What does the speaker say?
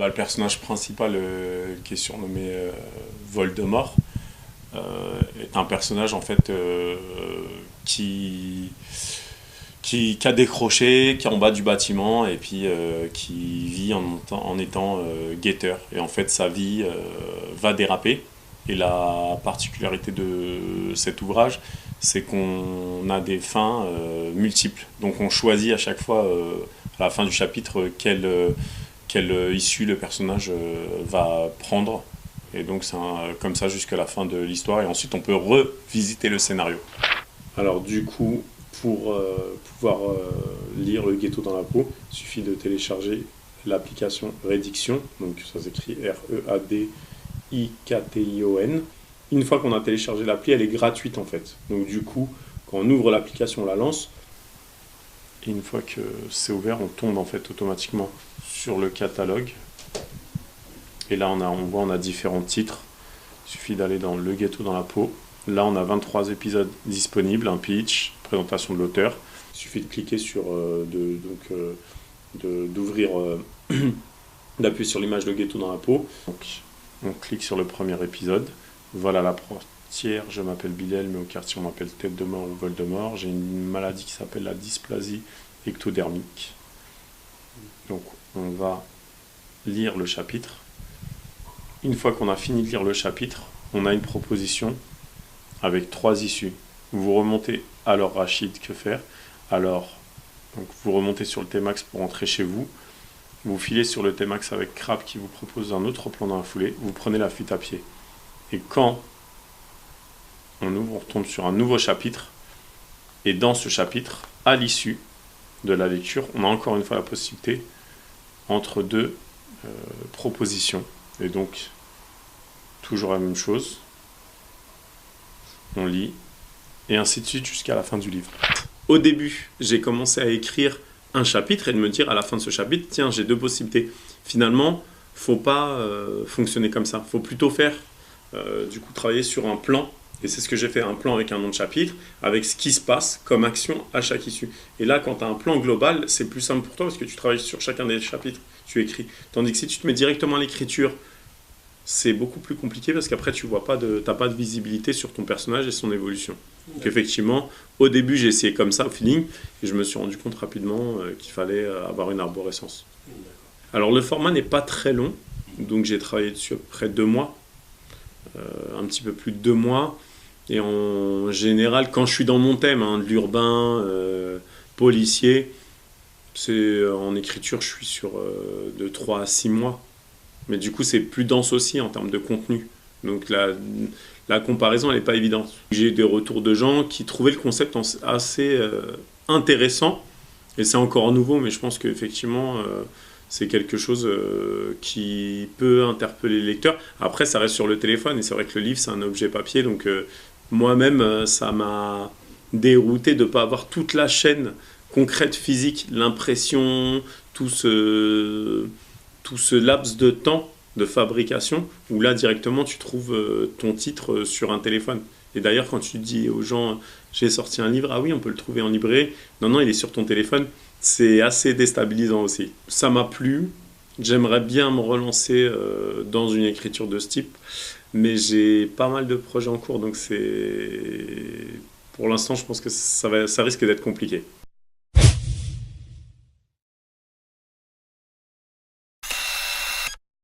Le personnage principal, qui est surnommé Voldemort, est un personnage en fait qui a décroché, qui est en bas du bâtiment et puis qui vit en étant guetteur. Et en fait, sa vie va déraper. Et la particularité de cet ouvrage, c'est qu'on a des fins multiples. Donc on choisit à chaque fois, à la fin du chapitre, quelle issue le personnage va prendre. Et donc c'est comme ça jusqu'à la fin de l'histoire. Et ensuite on peut revisiter le scénario. Alors du coup, pour pouvoir lire Le Ghetto dans la peau, il suffit de télécharger l'application Rédiction. Donc ça s'écrit READIKTION. Une fois qu'on a téléchargé l'appli, elle est gratuite en fait. Donc du coup, quand on ouvre l'application, on la lance. Et une fois que c'est ouvert, on tombe en fait automatiquement sur le catalogue. Et là, on a différents titres. Il suffit d'aller dans Le Ghetto dans la peau. Là, on a 23 épisodes disponibles, un pitch, présentation de l'auteur. Il suffit de cliquer sur, d'ouvrir, d'appuyer sur l'image Le Ghetto dans la peau. Donc, on clique sur le premier épisode. Voilà la portière, je m'appelle Bilal, mais au quartier on m'appelle Tête de mort ou Voldemort. J'ai une maladie qui s'appelle la dysplasie ectodermique. Donc on va lire le chapitre. Une fois qu'on a fini de lire le chapitre, on a une proposition avec 3 issues. Vous remontez, alors Rachid, que faire? Alors, donc vous remontez sur le Tmax pour rentrer chez vous. Vous filez sur le Tmax avec Crap qui vous propose un autre plan dans la foulée. Vous prenez la fuite à pied. Et quand on ouvre, on retombe sur un nouveau chapitre. Et dans ce chapitre, à l'issue de la lecture, on a encore une fois la possibilité entre 2 propositions. Et donc, toujours la même chose. On lit. Et ainsi de suite jusqu'à la fin du livre. Au début, j'ai commencé à écrire un chapitre et de me dire à la fin de ce chapitre, tiens, j'ai 2 possibilités. Finalement, faut pas fonctionner comme ça. Faut plutôt faire du coup travailler sur un plan, et c'est ce que j'ai fait, un plan avec un nom de chapitre, avec ce qui se passe comme action à chaque issue. Et là, quand tu as un plan global, c'est plus simple pour toi parce que tu travailles sur chacun des chapitres, tu écris. Tandis que si tu te mets directement à l'écriture, c'est beaucoup plus compliqué parce qu'après tu vois t'as pas de visibilité sur ton personnage et son évolution. Donc effectivement, au début j'ai essayé comme ça, au feeling, et je me suis rendu compte rapidement qu'il fallait avoir une arborescence. Alors le format n'est pas très long, donc j'ai travaillé dessus à peu près 2 mois. Un petit peu plus de 2 mois, et en général quand je suis dans mon thème de l'urbain, policier, c'est en écriture je suis sur de 3 à 6 mois, mais du coup c'est plus dense aussi en termes de contenu, donc la comparaison elle n'est pas évidente. J'ai eu des retours de gens qui trouvaient le concept assez intéressant, et c'est encore nouveau, mais je pense qu'effectivement c'est quelque chose qui peut interpeller le lecteur. Après, ça reste sur le téléphone, et c'est vrai que le livre, c'est un objet papier, donc moi-même, ça m'a dérouté de ne pas avoir toute la chaîne concrète, physique, l'impression, tout ce laps de temps de fabrication, où là, directement, tu trouves ton titre sur un téléphone. Et d'ailleurs, quand tu dis aux gens, j'ai sorti un livre, ah oui, on peut le trouver en librairie, non, il est sur ton téléphone. C'est assez déstabilisant aussi. Ça m'a plu, j'aimerais bien me relancer dans une écriture de ce type, mais j'ai pas mal de projets en cours, donc pour l'instant je pense que ça risque d'être compliqué.